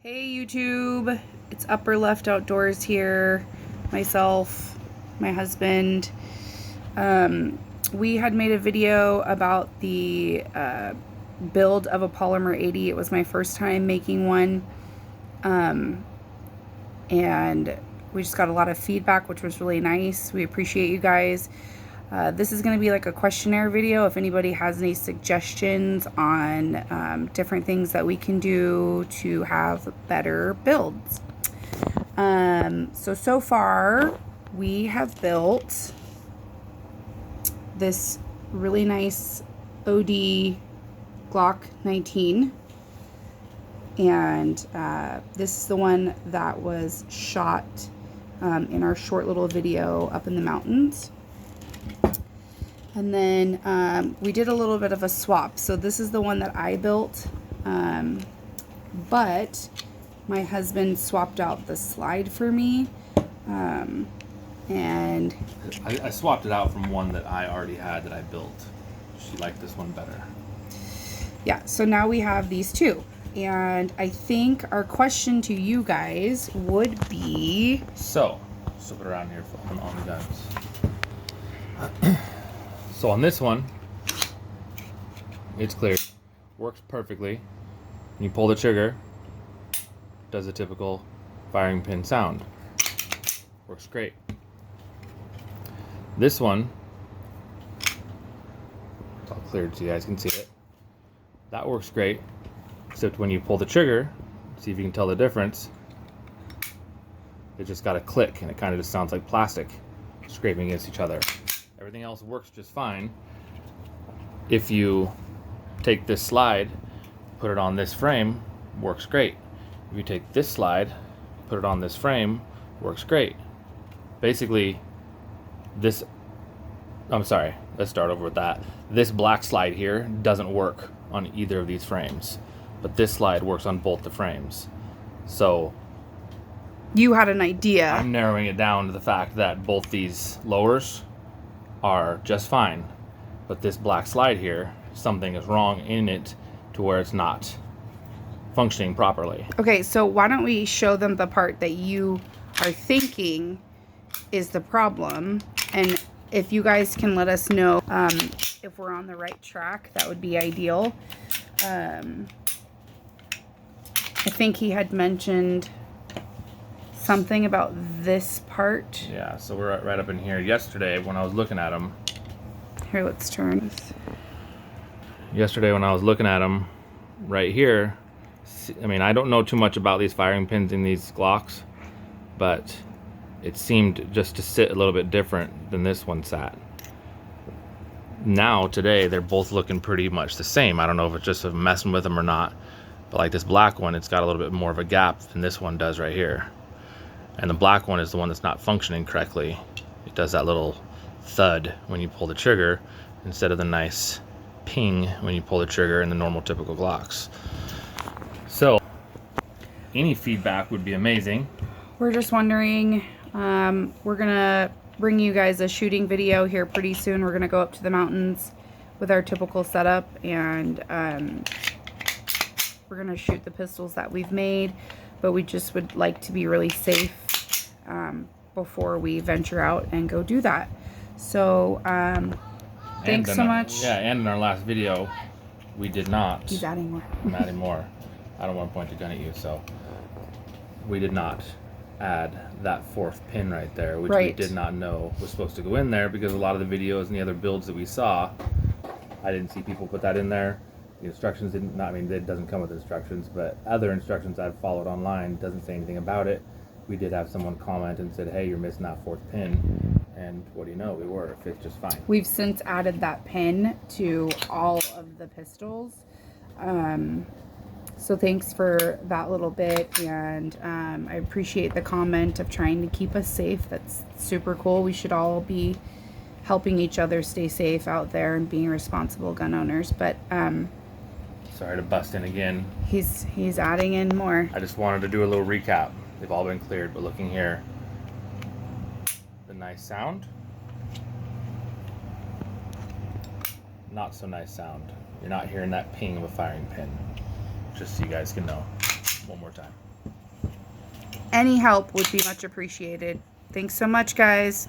Hey YouTube, it's upper left outdoors here, myself, my husband. We had made a video about the build of a Polymer 80. It was my first time making one, and we just got a lot of feedback, which was really nice. We appreciate you guys. This is going to be like a questionnaire video. If anybody has any suggestions on different things that we can do to have better builds. So far we have built this really nice OD Glock 19. And this is the one that was shot in our short little video up in the mountains. And then we did a little bit of a swap. So this is the one that I built, but my husband swapped out the slide for me. And I swapped it out from one that I already had that I built. She liked this one better. Yeah, so now we have these two. And I think our question to you guys would be... So put it around here on the guns. So on this one, it's clear, works perfectly. When you pull the trigger, does a typical firing pin sound. Works great. This one, it's all cleared so you guys can see it. That works great, except when you pull the trigger, see if you can tell the difference. It just got a click and it kind of just sounds like plastic scraping against each other. Everything else works just fine. If you take this slide, put it on this frame, works great. If you take this slide, put it on this frame, works great. Basically, let's start over with that. This black slide here doesn't work on either of these frames, but this slide works on both the frames. So you had an idea. I'm narrowing it down to the fact that both these lowers are just fine, but this black slide here, something is wrong in it to where it's not functioning properly. Okay, so why don't we show them the part that you are thinking is the problem, and if you guys can let us know if we're on the right track, that would be ideal. I think he had mentioned something about this part. Yeah, so we're right up in here. Yesterday when I was looking at them, here, let's turn. Yesterday when I was looking at them right here, I mean, I don't know too much about these firing pins in these Glocks, but it seemed just to sit a little bit different than this one sat. Now today they're both looking pretty much the same. I don't know if it's just messing with them or not, but like this black one, it's got a little bit more of a gap than this one does right here. And the black one is the one that's not functioning correctly. It does that little thud when you pull the trigger instead of the nice ping when you pull the trigger in the normal typical Glocks. So any feedback would be amazing. We're just wondering, we're gonna bring you guys a shooting video here pretty soon. We're gonna go up to the mountains with our typical setup, and we're gonna shoot the pistols that we've made, but we just would like to be really safe before we venture out and go do that. So thanks so much. Yeah, and in our last video we did not. He's adding more. I'm adding more. I don't want to point the gun at you, so we did not add that fourth pin right there, which we did not know was supposed to go in there, because a lot of the videos and the other builds that we saw, I didn't see people put that in there. The instructions didn't, not, I mean, it doesn't come with instructions, but other instructions I've followed online doesn't say anything about it. We did have someone comment and said, hey, you're missing that fourth pin. And what do you know, we were. It fits just fine. We've since added that pin to all of the pistols. So thanks for that little bit, and I appreciate the comment of trying to keep us safe. That's super cool. We should all be helping each other stay safe out there and being responsible gun owners. But sorry to bust in again. He's adding in more. I just wanted to do a little recap. They've all been cleared, but looking here, the nice sound, not so nice sound. You're not hearing that ping of a firing pin, just so you guys can know. one more time. Any help would be much appreciated. Thanks so much, guys.